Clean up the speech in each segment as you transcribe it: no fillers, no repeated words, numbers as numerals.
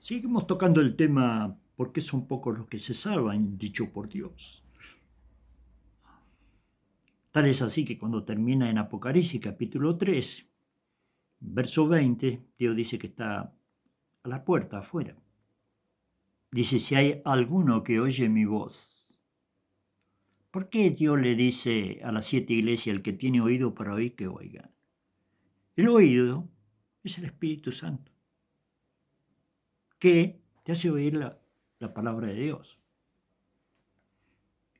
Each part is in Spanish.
Seguimos tocando el tema ¿por qué son pocos los que se salvan? Dicho por Dios. Tal es así que cuando termina en Apocalipsis capítulo 3, verso 20, Dios dice que está a la puerta afuera. Dice, si hay alguno que oye mi voz. ¿Por qué Dios le dice a las 7 iglesias, el que tiene oído para oír, que oiga? El oído es el Espíritu Santo, que te hace oír la palabra de Dios.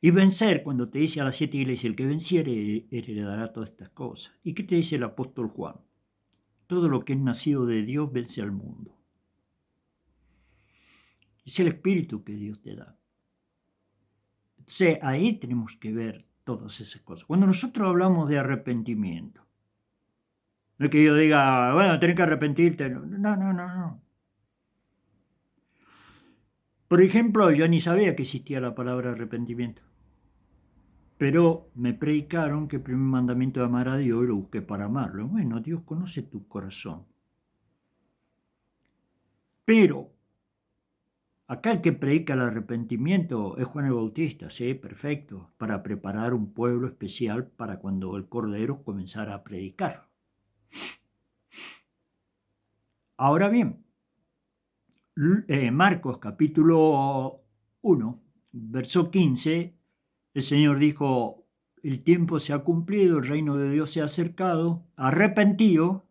Y vencer, cuando te dice a las 7 iglesias, el que venciere heredará todas estas cosas. ¿Y qué te dice el apóstol Juan? Todo lo que es nacido de Dios vence al mundo. Es el espíritu que Dios te da. Entonces ahí tenemos que ver todas esas cosas. Cuando nosotros hablamos de arrepentimiento, no es que yo diga, bueno, tenés que arrepentirte. No. Por ejemplo, yo ni sabía que existía la palabra arrepentimiento. Pero me predicaron que el primer mandamiento es amar a Dios y lo busqué para amarlo. Bueno, Dios conoce tu corazón. Pero acá el que predica el arrepentimiento es Juan el Bautista, sí, perfecto, para preparar un pueblo especial para cuando el Cordero comenzara a predicar. Ahora bien, Marcos capítulo 1, verso 15, el Señor dijo, el tiempo se ha cumplido, el reino de Dios se ha acercado, arrepentido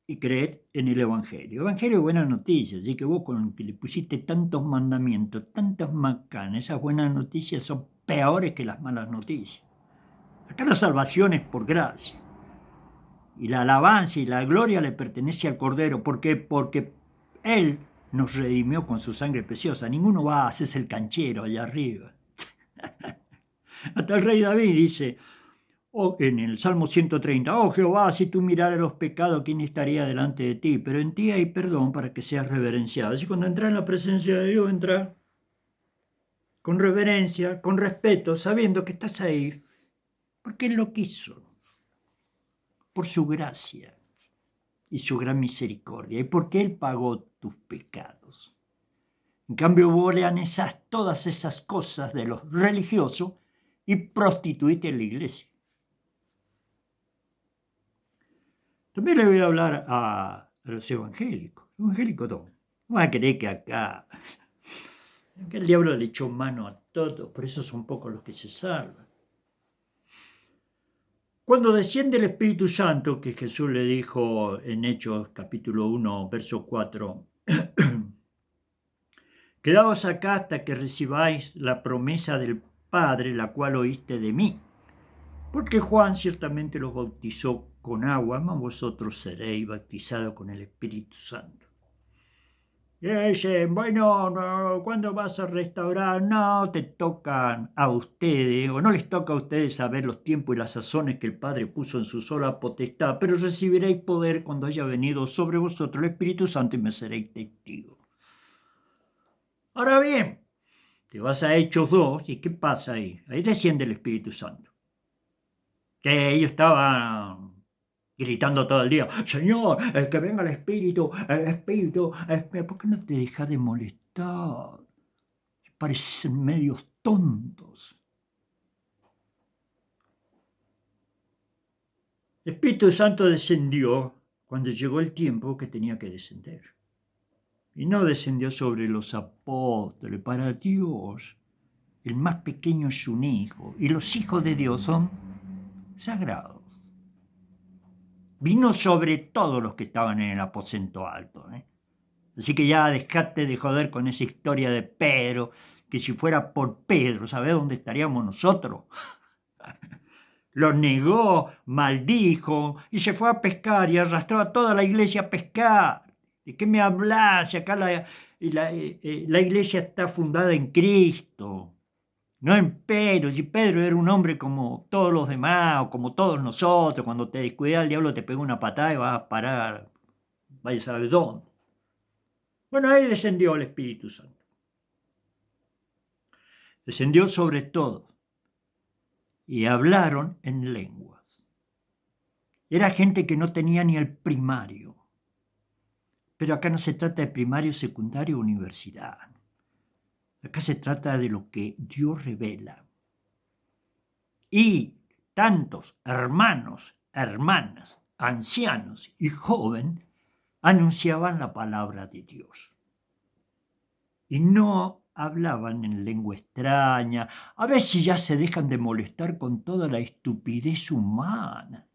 y creed en el Evangelio. Evangelio es buena noticia, así que vos con que le pusiste tantos mandamientos, tantas macanas, esas buenas noticias son peores que las malas noticias. Acá la salvación es por gracia. Y la alabanza y la gloria le pertenece al Cordero. ¿Por qué? Porque Él nos redimió con su sangre preciosa. Ninguno va a hacerse el canchero allá arriba. Hasta el rey David dice, en el Salmo 130, oh Jehová, si tú miraras los pecados, ¿quién estaría delante de ti? Pero en ti hay perdón para que seas reverenciado. Así cuando entras en la presencia de Dios, entra con reverencia, con respeto, sabiendo que estás ahí, porque Él lo quiso, por su gracia y su gran misericordia, y porque Él pagó tus pecados. En cambio, vos le anexás todas esas cosas de los religiosos y prostituiste en la iglesia. También le voy a hablar a los evangélicos. Evangélicos no. No van a creer que acá el diablo le echó mano a todo, por eso son pocos los que se salvan. Cuando desciende el Espíritu Santo, que Jesús le dijo en Hechos capítulo 1, verso 4, quedaos acá hasta que recibáis la promesa del Padre, la cual oíste de mí. Porque Juan ciertamente los bautizó con agua, mas vosotros seréis bautizados con el Espíritu Santo. Y dicen, bueno, no, ¿cuándo vas a restaurar? No, te tocan a ustedes, o no les toca a ustedes saber los tiempos y las sazones que el Padre puso en su sola potestad, pero recibiréis poder cuando haya venido sobre vosotros el Espíritu Santo y me seréis testigos. Ahora bien, te vas a Hechos 2, ¿y qué pasa ahí? Ahí desciende el Espíritu Santo. Que ellos estaban gritando todo el día, Señor, que venga el Espíritu, ¿por qué no te dejas de molestar? Parecen medios tontos. El Espíritu Santo descendió cuando llegó el tiempo que tenía que descender. Y no descendió sobre los apóstoles. Para Dios, el más pequeño es un hijo, y los hijos de Dios son sagrados. Vino sobre todos los que estaban en el aposento alto. Así que ya dejate de joder con esa historia de Pedro, que si fuera por Pedro, ¿sabés dónde estaríamos nosotros? Lo negó, maldijo y se fue a pescar y arrastró a toda la iglesia a pescar. ¿De qué me hablas? Si acá la iglesia está fundada en Cristo, no en Pedro. Si Pedro era un hombre como todos los demás o como todos nosotros, cuando te descuidas el diablo te pega una patada y vas a parar, vaya a saber dónde. Bueno, ahí descendió el Espíritu Santo. Descendió sobre todo y hablaron en lenguas. Era gente que no tenía ni el primario. Pero acá no se trata de primario, secundario, universidad. Acá se trata de lo que Dios revela. Y tantos hermanos, hermanas, ancianos y jóvenes anunciaban la palabra de Dios. Y no hablaban en lengua extraña. A ver si ya se dejan de molestar con toda la estupidez humana.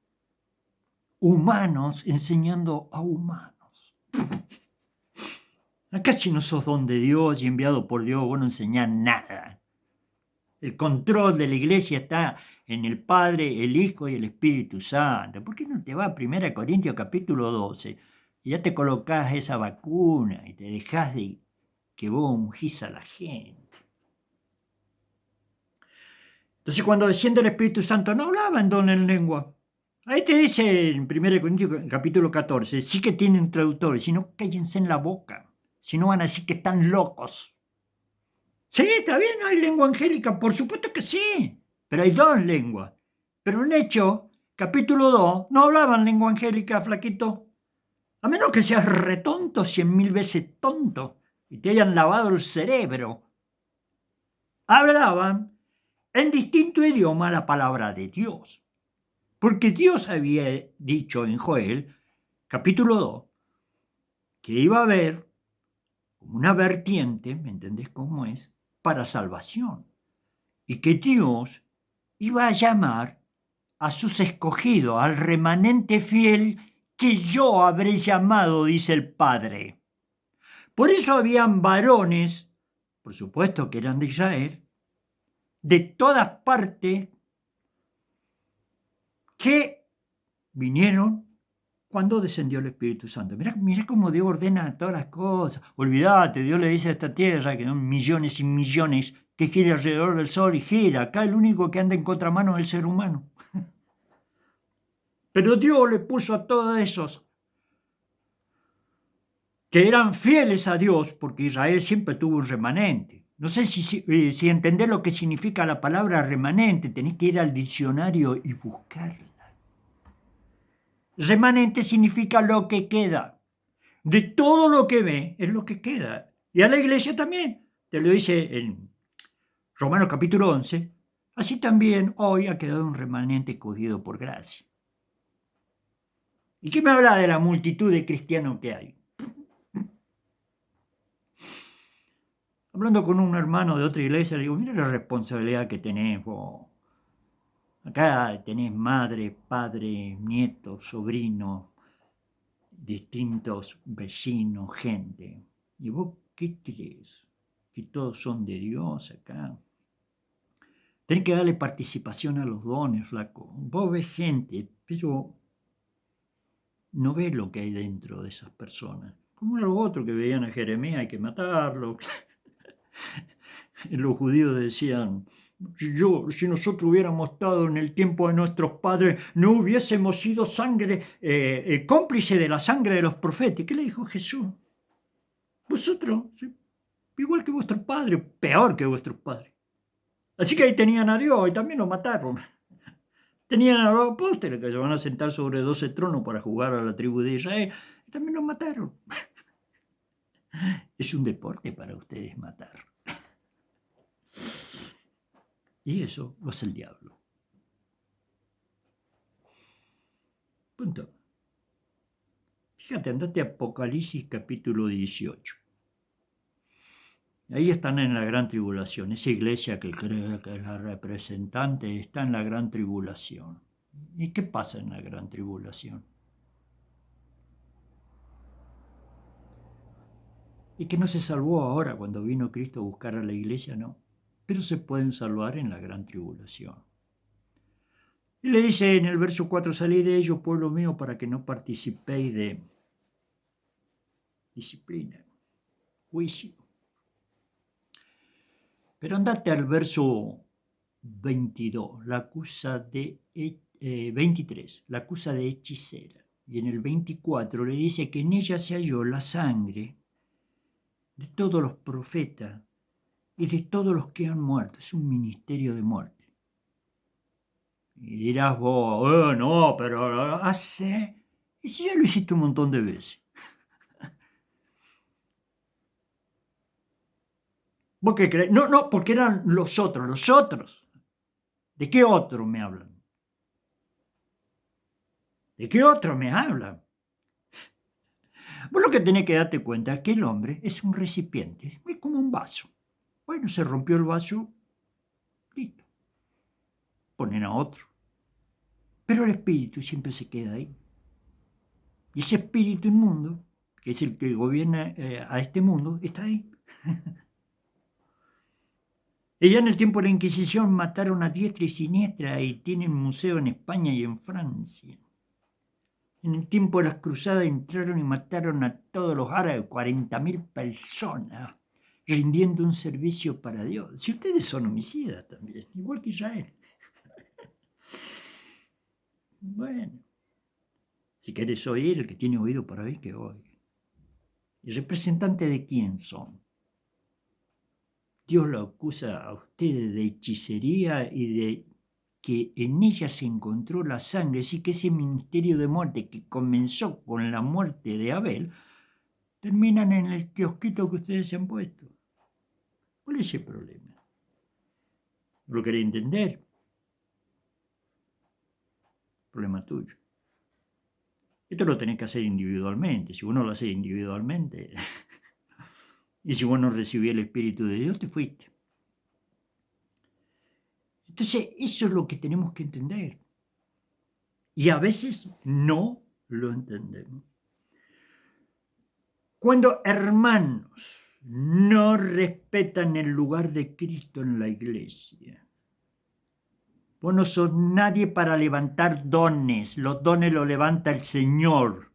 Humanos enseñando a humanos. Acá si no sos don de Dios y enviado por Dios, vos no enseñás nada. El control de la iglesia está en el Padre, el Hijo y el Espíritu Santo. ¿Por qué no te vas a 1 Corintios capítulo 12 y ya te colocás esa vacuna y te dejás de que vos ungís a la gente? Entonces cuando desciende el Espíritu Santo no hablaban don en lengua. Ahí te dice en 1 Corintios capítulo 14, sí que tienen traductores, si no cállense en la boca, si no van a decir que están locos. Sí, está bien, no hay lengua angélica, por supuesto que sí, pero hay dos lenguas. Pero en Hechos, capítulo 2, no hablaban lengua angélica, flaquito. A menos que seas retonto 100.000 veces tonto y te hayan lavado el cerebro. Hablaban en distinto idioma la palabra de Dios. Porque Dios había dicho en Joel, capítulo 2, que iba a haber una vertiente, ¿me entendés cómo es?, para salvación. Y que Dios iba a llamar a sus escogidos, al remanente fiel que yo habré llamado, dice el Padre. Por eso habían varones, por supuesto que eran de Israel, de todas partes, que vinieron cuando descendió el Espíritu Santo. Mirá cómo Dios ordena todas las cosas. Olvídate, Dios le dice a esta tierra que son millones y millones que gira alrededor del sol y gira. Acá el único que anda en contramano es el ser humano. Pero Dios le puso a todos esos que eran fieles a Dios, porque Israel siempre tuvo un remanente. No sé si entendés lo que significa la palabra remanente, tenés que ir al diccionario y buscarla. Remanente significa lo que queda. De todo lo que ve es lo que queda. Y a la iglesia también. Te lo dice en Romanos capítulo 11. Así también hoy ha quedado un remanente cogido por gracia. ¿Y qué me habla de la multitud de cristianos que hay? Hablando con un hermano de otra iglesia, le digo, mira la responsabilidad que tenés vos. Acá tenés madre, padre, nieto, sobrino, distintos vecinos, gente. ¿Y vos qué crees? ¿Que todos son de Dios acá? Tenés que darle participación a los dones, flaco. Vos ves gente, pero no ves lo que hay dentro de esas personas. Como los otros que veían a Jeremías, hay que matarlo. Los judíos decían, si nosotros hubiéramos estado en el tiempo de nuestros padres, no hubiésemos sido cómplice de la sangre de los profetas. ¿Qué le dijo Jesús? Vosotros, ¿sí? Igual que vuestros padres, peor que vuestros padres. Así que ahí tenían a Dios y también lo mataron. Tenían a los apóstoles que se van a sentar sobre 12 tronos para jugar a la tribu de Israel y también los mataron. Es un deporte para ustedes matar. Y eso lo hace el diablo. Punto. Fíjate, andate a Apocalipsis capítulo 18. Ahí están en la gran tribulación. Esa iglesia que cree que es la representante está en la gran tribulación. ¿Y qué pasa en la gran tribulación? Y que no se salvó ahora cuando vino Cristo a buscar a la iglesia, no. Pero se pueden salvar en la gran tribulación. Y le dice en el verso 4, salid de ellos, pueblo mío, para que no participéis de disciplina, juicio. Pero andate al verso 22, la acusa de 23, la acusa de hechicera. Y en el 24 le dice que en ella se halló la sangre de todos los profetas y de todos los que han muerto. Es un ministerio de muerte. Y dirás vos, no, pero hace... Y si ya lo hiciste un montón de veces. ¿Vos qué crees? No, no, porque eran los otros, los otros. ¿De qué otro me hablan? ¿De qué otro me hablan? Vos lo que tenés que darte cuenta es que el hombre es un recipiente, es como un vaso. Bueno, se rompió el vaso, listo, ponen a otro. Pero el espíritu siempre se queda ahí. Y ese espíritu inmundo, que es el que gobierna a este mundo, está ahí. Ella en el tiempo de la Inquisición mataron a diestra y siniestra y tienen museo en España y en Francia. En el tiempo de las cruzadas entraron y mataron a todos los árabes, 40.000 personas, rindiendo un servicio para Dios. Si ustedes son homicidas también, igual que Israel. Bueno, si querés oír, el que tiene oído para oír, que oiga. ¿Y representante de quién son? Dios lo acusa a ustedes de hechicería y de que en ella se encontró la sangre, así que ese ministerio de muerte que comenzó con la muerte de Abel, terminan en el kiosquito que ustedes se han puesto. ¿Cuál es el problema? ¿Lo querés entender? Problema tuyo. Esto lo tenés que hacer individualmente. Si vos no lo haces individualmente, y si vos no recibís el Espíritu de Dios, te fuiste. Entonces, eso es lo que tenemos que entender. Y a veces no lo entendemos. Cuando hermanos no respetan el lugar de Cristo en la iglesia, vos no sos nadie para levantar dones, los dones los levanta el Señor.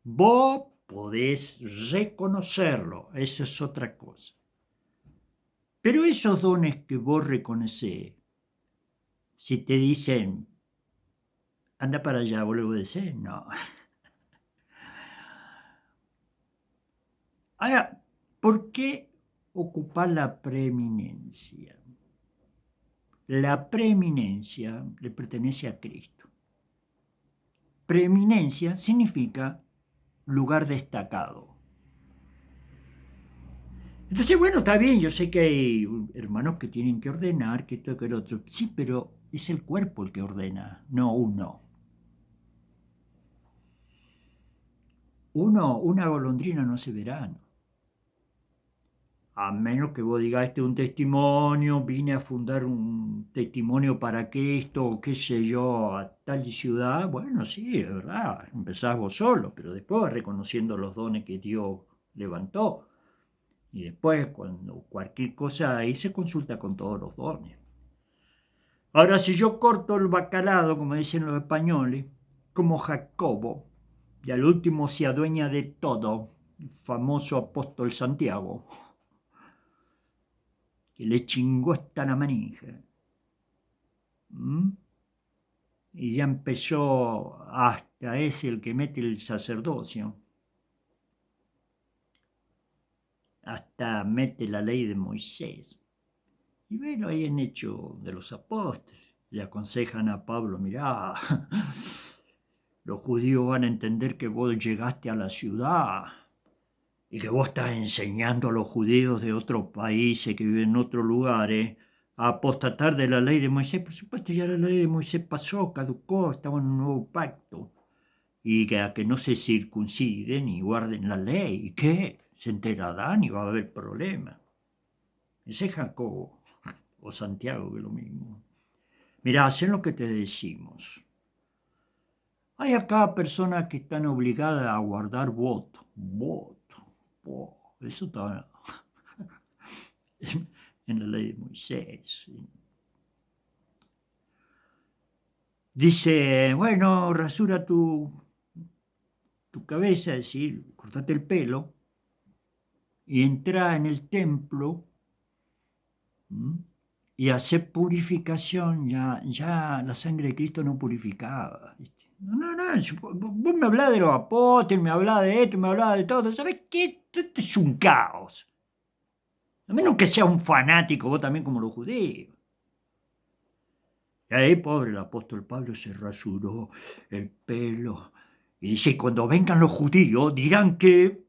Vos podés reconocerlo, eso es otra cosa. Pero esos dones que vos reconocés, si te dicen, anda para allá, vos le decís, no. Ahora, ¿por qué ocupar la preeminencia? La preeminencia le pertenece a Cristo. Preeminencia significa lugar destacado. Entonces, bueno, está bien, yo sé que hay hermanos que tienen que ordenar, que esto, que el otro. Sí, pero es el cuerpo el que ordena, no uno. Una golondrina no hace verano. A menos que vos digas, este es un testimonio, vine a fundar un testimonio para que esto, o qué sé yo, a tal ciudad. Bueno, sí, es verdad, empezás vos solo, pero después vas reconociendo los dones que Dios levantó. Y después, cuando cualquier cosa ahí se consulta con todos los dones. Ahora, si yo corto el bacalao, como dicen los españoles, como Jacobo, y al último se adueña de todo, el famoso apóstol Santiago, que le chingó hasta la manija. ¿Mm? Y ya empezó, hasta es el que mete el sacerdocio, hasta mete la ley de Moisés. Y bueno, ahí en Hecho de los Apóstoles, le aconsejan a Pablo, mirá, los judíos van a entender que vos llegaste a la ciudad y que vos estás enseñando a los judíos de otros países que viven en otros lugares a apostatar de la ley de Moisés. Por supuesto, ya la ley de Moisés pasó, caducó, estaba en un nuevo pacto. Y que a que no se circunciden y guarden la ley. ¿Y qué? Se enterarán y va a haber problemas. Ese es Jacobo o Santiago, que es lo mismo. Mirá, hacen lo que te decimos. Hay acá personas que están obligadas a guardar voto. Voto. Eso está en la ley de Moisés. Dice, bueno, rasura tu cabeza, es decir, cortate el pelo y entra en el templo y hacer purificación. Ya la sangre de Cristo no purificaba. ¿Viste? No, vos me hablás de los apóstoles, me hablás de esto, me hablás de todo. ¿Sabés qué? Esto es un caos. A menos que sea un fanático, vos también como los judíos. Y ahí, pobre, el apóstol Pablo se rasuró el pelo. Y dice, cuando vengan los judíos dirán que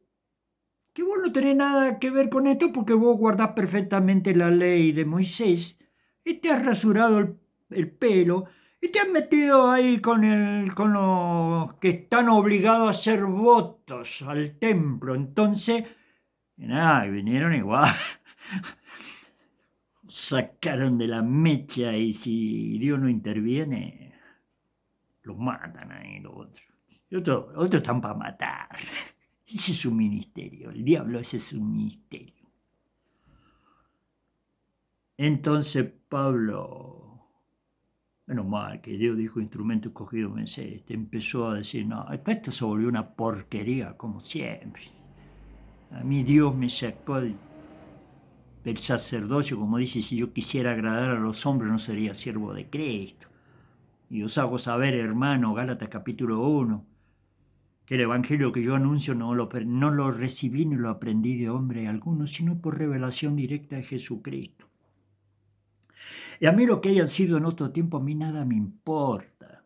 que vos no tenés nada que ver con esto porque vos guardás perfectamente la ley de Moisés y te has rasurado el pelo y te has metido ahí con los que están obligados a hacer votos al templo. Entonces, nada, vinieron igual. Sacaron de la mecha y si Dios no interviene, los matan ahí los otros. Otros están para matar. Ese es su ministerio. El diablo, ese es su ministerio. Entonces Pablo, menos mal que Dios dijo instrumento escogido vencer, empezó a decir, no, esto se volvió una porquería como siempre. A mí Dios me sacó del sacerdocio, como dice, si yo quisiera agradar a los hombres no sería siervo de Cristo. Y os hago saber, hermano, Gálatas capítulo 1, que el evangelio que yo anuncio no lo recibí ni lo aprendí de hombre alguno, sino por revelación directa de Jesucristo. Y a mí lo que hayan sido en otro tiempo, a mí nada me importa.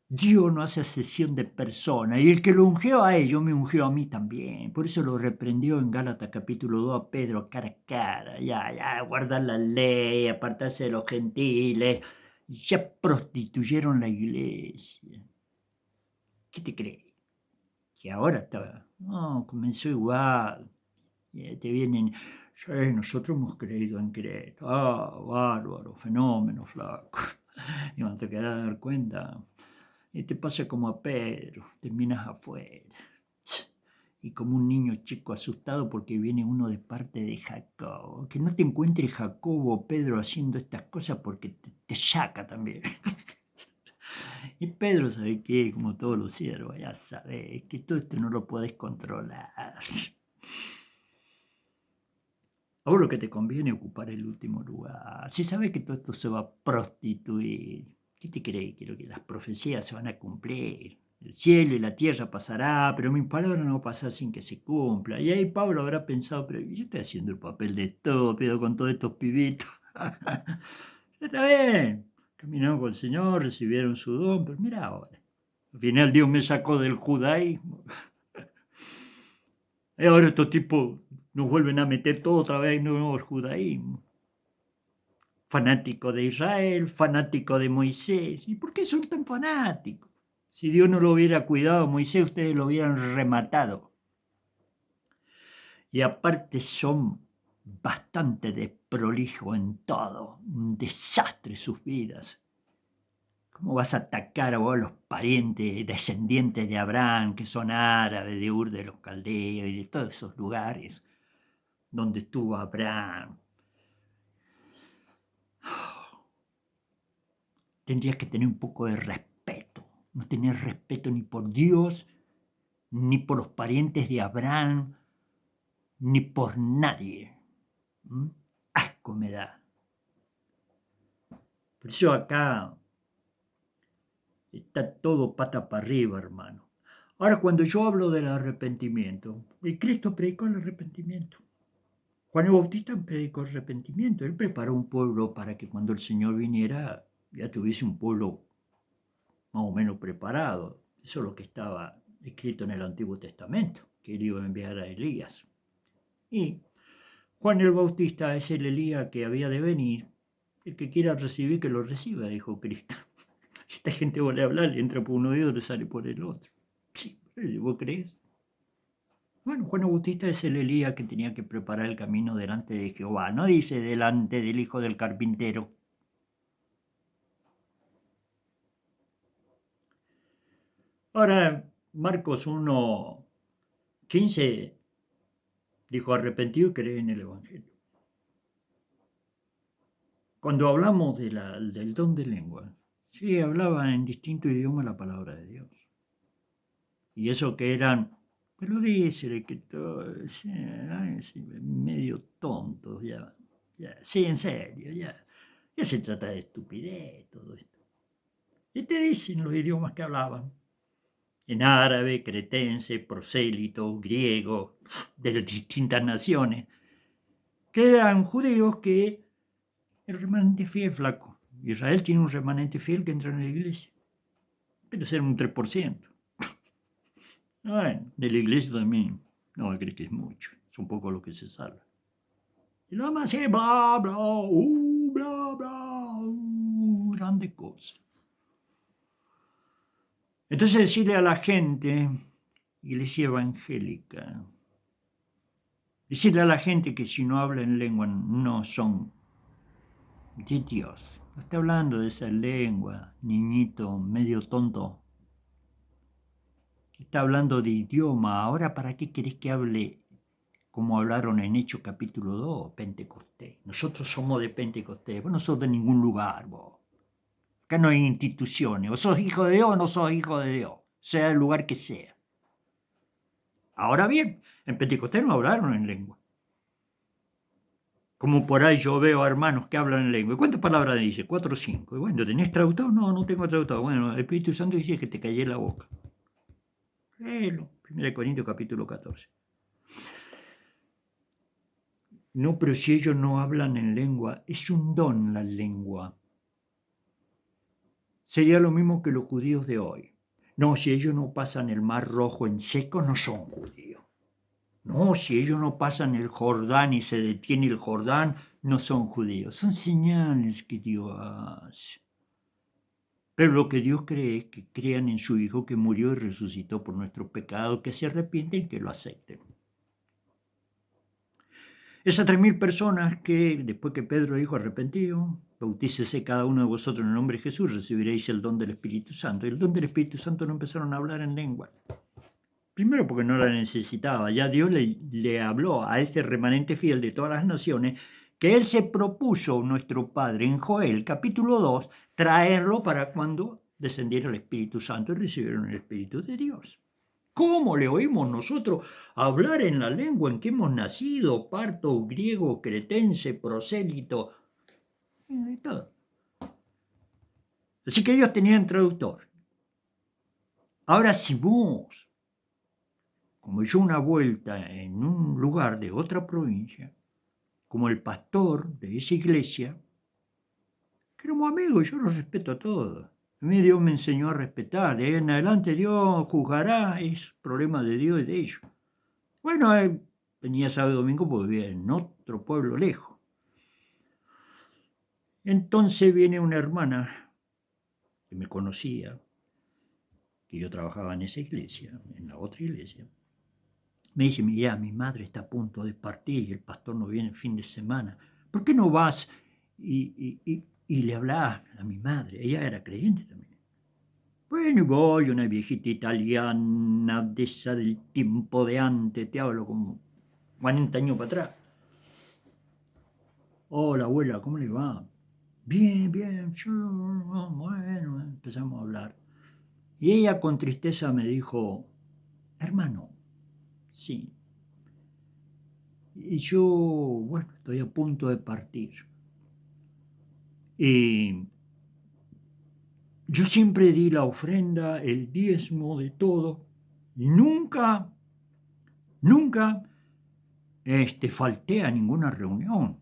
Dios no hace excepción de persona, y el que lo ungió a ellos me ungió a mí también. Por eso lo reprendió en Gálatas capítulo 2 a Pedro cara a cara. Ya, guardar la ley, apartarse de los gentiles. Ya prostituyeron la iglesia. ¿Qué te crees? Que ahora está... No, comenzó igual. Te vienen... Sí, nosotros hemos creído en Cristo. Ah, bárbaro, fenómeno, flaco. Y cuando te quedas a dar cuenta, y te pasa como a Pedro, terminas afuera. Y como un niño chico asustado porque viene uno de parte de Jacobo. Que no te encuentres Jacobo o Pedro haciendo estas cosas porque te saca también. Y Pedro, ¿sabe qué? Como todos los siervos, ya sabes que todo esto no lo podés controlar. A vos lo que te conviene es ocupar el último lugar. Si sabes que todo esto se va a prostituir, ¿qué te crees? Que las profecías se van a cumplir. El cielo y la tierra pasará, pero mi palabra no va a pasar sin que se cumpla. Y ahí Pablo habrá pensado, pero yo estoy haciendo el papel de estúpido con todos estos pibitos. Está bien, caminaron con el Señor, recibieron su don, pero mira ahora. Al final Dios me sacó del judaísmo. Y ahora estos tipos nos vuelven a meter todo otra vez en nuevo judaísmo. Fanático de Israel, fanático de Moisés. ¿Y por qué son tan fanáticos? Si Dios no lo hubiera cuidado a Moisés, ustedes lo hubieran rematado. Y aparte son bastante desprolijos en todo. Un desastre sus vidas. ¿Cómo vas a atacar a vos los parientes descendientes de Abraham, que son árabes, de Ur de los Caldeos y de todos esos lugares donde estuvo Abraham? Tendrías que tener un poco de respeto. No tener respeto ni por Dios, ni por los parientes de Abraham, ni por nadie. Asco me da. Por eso acá está todo pata para arriba, hermano. Ahora, cuando yo hablo del arrepentimiento, y Cristo predicó el arrepentimiento. Juan el Bautista predicó el arrepentimiento. Él preparó un pueblo para que cuando el Señor viniera ya tuviese un pueblo más o menos preparado. Eso es lo que estaba escrito en el Antiguo Testamento, que él iba a enviar a Elías. Y Juan el Bautista es el Elías que había de venir. El que quiera recibir, que lo reciba, dijo Cristo. Si esta gente vuelve a hablar, le entra por uno de ellos, le sale por el otro. Sí, ¿vos crees? Bueno, Juan el Bautista es el Elías que tenía que preparar el camino delante de Jehová. No dice delante del hijo del carpintero. Ahora, Marcos 1:15 dijo, arrepentido y creed en el Evangelio. Cuando hablamos del don de lengua, sí, hablaba en distintos idiomas la palabra de Dios. Y eso que eran, pero dice que todo, sí, medio tontos, ya, sí, en serio, ya se trata de estupidez todo esto. Y te dicen los idiomas que hablaban. En árabe, cretense, prosélito, griego, de las distintas naciones, que eran judíos que el remanente fiel, flaco. Israel tiene un remanente fiel que entra en la iglesia, pero será un 3%. Bueno, de la iglesia también No, cree que es mucho. Es un poco lo que se salva. Y nada más es bla, bla, grandes cosas. Entonces decirle a la gente, iglesia evangélica, decirle a la gente que si no hablan en lengua no son de Dios. No está hablando de esa lengua, niñito medio tonto. Está hablando de idioma. Ahora, ¿para qué querés que hable como hablaron en Hechos capítulo 2, Pentecostés? Nosotros somos de Pentecostés. Vos no sos de ningún lugar, vos. Acá no hay instituciones. O sos hijo de Dios o no sos hijo de Dios. Sea el lugar que sea. Ahora bien, en Pentecostés no hablaron en lengua. Como por ahí yo veo a hermanos que hablan en lengua. ¿Cuántas palabras dice? 4 o 5. Y bueno, ¿tenés traductor? No, no tengo traductor. Bueno, el Espíritu Santo dice que te callé la boca. Léelo. 1 Corintios capítulo 14. No, pero si ellos no hablan en lengua, es un don la lengua. Sería lo mismo que los judíos de hoy. No, si ellos no pasan el Mar Rojo en seco, no son judíos. No, si ellos no pasan el Jordán y se detiene el Jordán, no son judíos. Son señales que Dios hace. Pero lo que Dios cree es que crean en su Hijo que murió y resucitó por nuestro pecado, que se arrepienten y que lo acepten. Esas 3.000 personas que, después que Pedro dijo arrepentido, bautícese cada uno de vosotros en el nombre de Jesús, recibiréis el don del Espíritu Santo. Y el don del Espíritu Santo no empezaron a hablar en lengua. Primero porque no la necesitaba. Ya Dios le habló a ese remanente fiel de todas las naciones que Él se propuso, nuestro Padre, en Joel capítulo 2, traerlo para cuando descendiera el Espíritu Santo y recibieron el Espíritu de Dios. ¿Cómo le oímos nosotros hablar en la lengua en que hemos nacido? Parto, griego, cretense, prosélito, de todo. Así que ellos tenían traductor. Ahora si vos, como yo una vuelta en un lugar de otra provincia, como el pastor de esa iglesia, que éramos amigos, yo los respeto a todos. A mí Dios me enseñó a respetar. De ahí en adelante Dios juzgará, es problema de Dios y de ellos. Bueno, venía sábado y domingo porque vivía en otro pueblo lejos. Entonces viene una hermana que me conocía, que yo trabajaba en esa iglesia, en la otra iglesia. Me dice, mira, mi madre está a punto de partir y el pastor no viene el fin de semana. ¿Por qué no vas y le hablas a mi madre? Ella era creyente también. Bueno, y voy, una viejita italiana de esa del tiempo de antes, te hablo como 40 años para atrás. Hola, abuela, ¿cómo le va? Bien, bien, bueno, empezamos a hablar. Y ella con tristeza me dijo, hermano, sí. Y yo, bueno, estoy a punto de partir. Y yo siempre di la ofrenda, el diezmo de todo. Y nunca falté a ninguna reunión.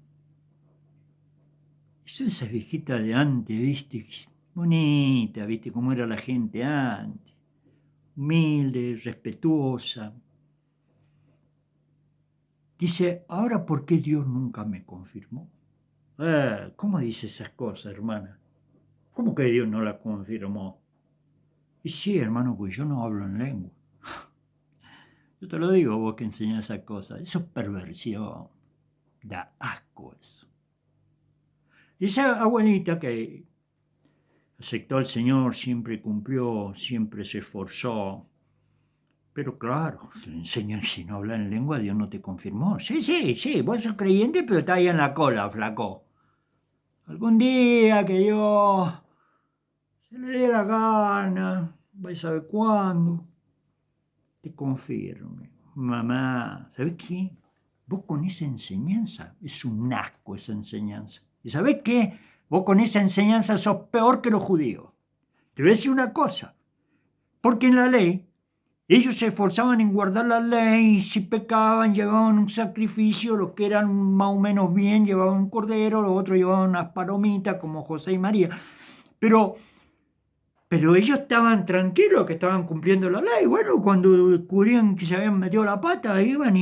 Es esa viejita de antes, ¿viste? Bonita, ¿viste? Cómo era la gente antes. Humilde, respetuosa. Dice, ¿ahora por qué Dios nunca me confirmó? ¿Cómo dice esas cosas, hermana? ¿Cómo que Dios no la confirmó? Y sí, hermano, pues yo no hablo en lengua. Yo te lo digo, vos que enseñás esas cosas. Eso es perversión. Da asco eso. Y esa abuelita que aceptó al Señor, siempre cumplió, siempre se esforzó. Pero claro, se enseñan si no hablas en lengua, Dios no te confirmó. Sí, vos sos creyente, pero estás ahí en la cola, flaco. Algún día que Dios se le dé la gana, vais a saber cuándo, te confirme. Mamá, ¿sabés qué? Vos con esa enseñanza, es un asco esa enseñanza. ¿Y sabés qué? Vos con esa enseñanza sos peor que los judíos. Te voy a decir una cosa, porque en la ley ellos se esforzaban en guardar la ley y si pecaban llevaban un sacrificio, los que eran más o menos bien llevaban un cordero, los otros llevaban unas palomitas como José y María. Pero Pero ellos estaban tranquilos que estaban cumpliendo la ley. Bueno, cuando descubrían que se habían metido la pata, iban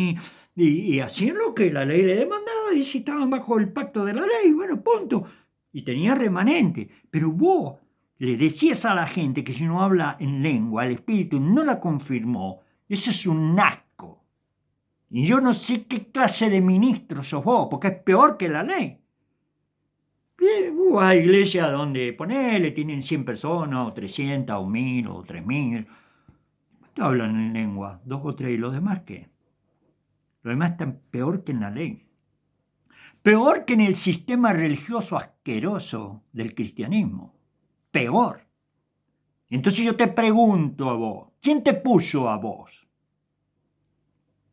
y hacían lo que la ley le demandaba y si estaban bajo el pacto de la ley, bueno, punto. Y tenía remanente. Pero vos le decías a la gente que si no habla en lengua, el espíritu no la confirmó. Eso es un asco. Y yo no sé qué clase de ministro sos vos, porque es peor que la ley. Hay iglesias donde ponele, tienen 100 personas, o 300, o 1000, o 3000. ¿Cuánto hablan en lengua? Dos o tres. ¿Y los demás qué? Los demás están peor que en la ley. Peor que en el sistema religioso asqueroso del cristianismo. Peor. Entonces yo te pregunto a vos, ¿quién te puso a vos?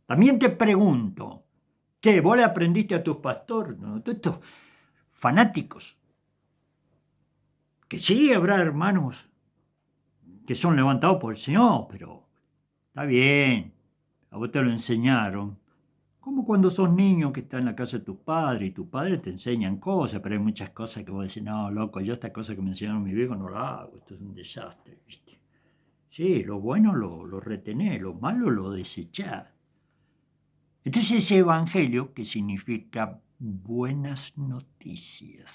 También te pregunto, ¿qué? ¿Vos le aprendiste a tus pastores? ¿No? Todos estos fanáticos. Que sí, habrá hermanos que son levantados por el Señor, pero está bien, a vos te lo enseñaron. Como cuando sos niño que estás en la casa de tus padres y tus padres te enseñan cosas, pero hay muchas cosas que vos decís, no, loco, yo estas cosas que me enseñaron mi viejo no las hago, esto es un desastre, ¿viste? Sí, lo bueno lo retenés, lo malo lo desechás. Entonces ese evangelio, que significa buenas noticias,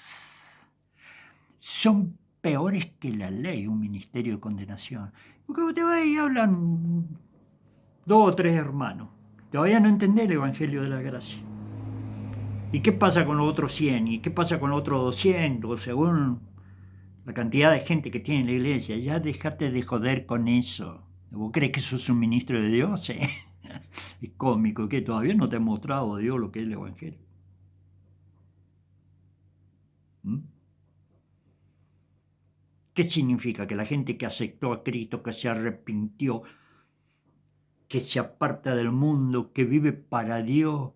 son peores que la ley, un ministerio de condenación. Porque vos te vas y hablan dos o tres hermanos. Todavía no entendés el evangelio de la gracia. ¿Y qué pasa con los otros 100? ¿Y qué pasa con los otros 200? Según la cantidad de gente que tiene en la iglesia. Ya dejate de joder con eso. ¿Vos crees que sos un ministro de Dios? Es cómico que todavía no te ha mostrado Dios lo que es el evangelio. ¿Mm? ¿Qué significa? Que la gente que aceptó a Cristo, que se arrepintió, que se aparta del mundo, que vive para Dios,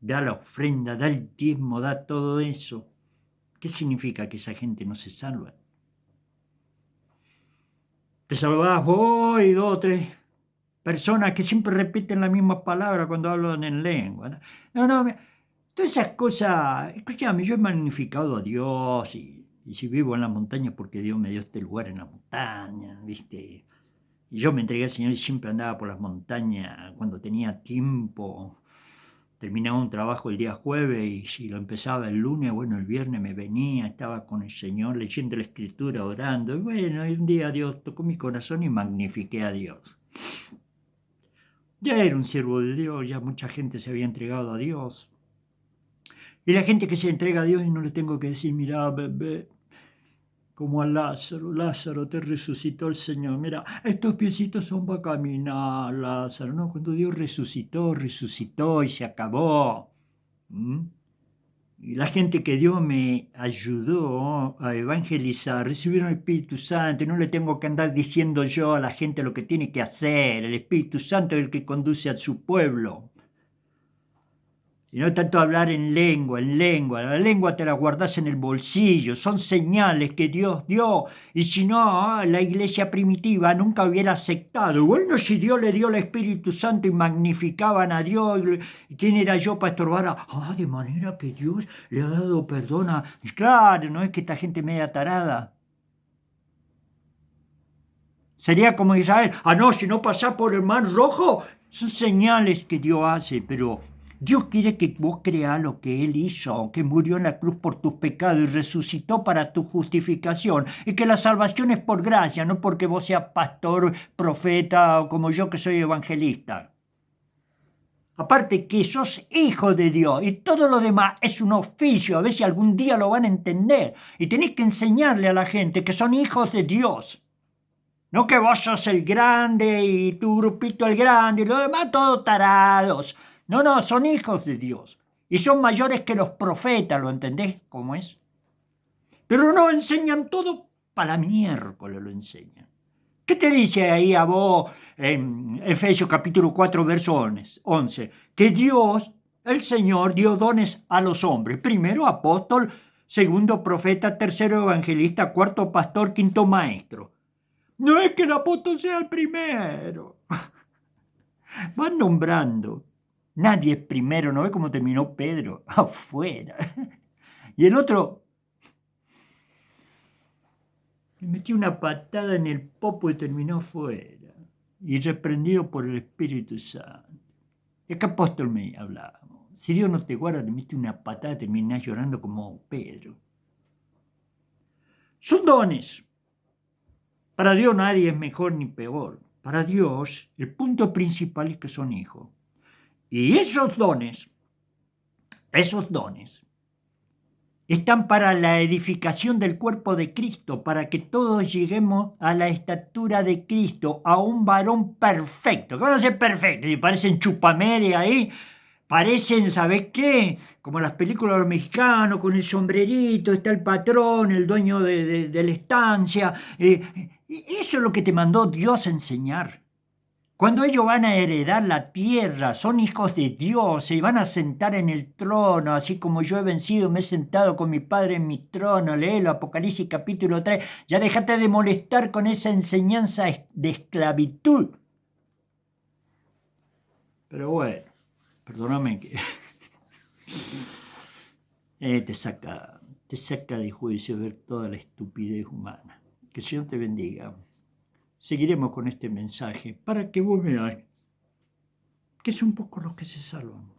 da la ofrenda, da el diezmo, da todo eso. ¿Qué significa que esa gente no se salva? Te salvás vos y dos o tres personas que siempre repiten la misma palabra cuando hablan en lengua. No, todas esas cosas, escúchame, yo he magnificado a Dios y si vivo en la montaña porque Dios me dio este lugar en la montaña, ¿viste? Y yo me entregué al Señor y siempre andaba por las montañas cuando tenía tiempo. Terminaba un trabajo el día jueves y si lo empezaba el lunes, bueno, el viernes me venía, estaba con el Señor leyendo la Escritura, orando. Y bueno, y un día Dios tocó mi corazón y magnifiqué a Dios. Ya era un siervo de Dios, ya mucha gente se había entregado a Dios. Y la gente que se entrega a Dios y no le tengo que decir, mira, bebé, como a Lázaro, Lázaro, te resucitó el Señor. Mira, estos piecitos son para caminar, Lázaro. No, cuando Dios resucitó, resucitó y se acabó. ¿Mm? Y la gente que Dios me ayudó a evangelizar, recibieron el Espíritu Santo, y no le tengo que andar diciendo yo a la gente lo que tiene que hacer. El Espíritu Santo es el que conduce a su pueblo. Y no tanto hablar en lengua, la lengua te la guardás en el bolsillo, son señales que Dios dio, y si no, la iglesia primitiva nunca hubiera aceptado. Bueno, si Dios le dio el Espíritu Santo y magnificaban a Dios, ¿quién era yo para estorbar? De manera que Dios le ha dado perdón a... Claro, no es que esta gente media tarada. Sería como Israel, no, si no pasás por el mar rojo, son señales que Dios hace, pero... Dios quiere que vos creas lo que Él hizo, que murió en la cruz por tus pecados y resucitó para tu justificación, y que la salvación es por gracia, no porque vos seas pastor, profeta o como yo que soy evangelista. Aparte que sos hijo de Dios y todo lo demás es un oficio, a ver si algún día lo van a entender, y tenés que enseñarle a la gente que son hijos de Dios. No que vos sos el grande y tu grupito el grande y los demás todos tarados. No, son hijos de Dios. Y son mayores que los profetas, ¿lo entendés cómo es? Pero no enseñan todo para miércoles, lo enseñan. ¿Qué te dice ahí a vos en Efesios capítulo 4, verso 11? Que Dios, el Señor, dio dones a los hombres. Primero apóstol, segundo profeta, tercero evangelista, cuarto pastor, quinto maestro. No es que el apóstol sea el primero. Van nombrando. Nadie es primero, ¿no ve cómo terminó Pedro? Afuera. Y el otro, Le metió una patada en el popo y terminó fuera, y reprendido por el Espíritu Santo. ¿De qué apóstol me hablamos? Si Dios no te guarda, te mete una patada y terminás llorando como Pedro. Son dones. Para Dios nadie es mejor ni peor. Para Dios, el punto principal es que son hijos. Y esos dones, están para la edificación del cuerpo de Cristo, para que todos lleguemos a la estatura de Cristo, a un varón perfecto. ¿Qué van a ser perfectos? Y parecen chupamedia ahí, parecen, ¿sabes qué? Como las películas de los mexicanos, con el sombrerito, está el patrón, el dueño de la estancia. Eso es lo que te mandó Dios a enseñar. Cuando ellos van a heredar la tierra, son hijos de Dios, se van a sentar en el trono, así como yo he vencido, me he sentado con mi Padre en mi trono. Léelo, Apocalipsis capítulo 3. Ya déjate de molestar con esa enseñanza de esclavitud. Pero bueno, perdóname que te saca de juicio ver toda la estupidez humana. Que el Señor te bendiga. Seguiremos con este mensaje para que vos veas que son pocos los que se salvan.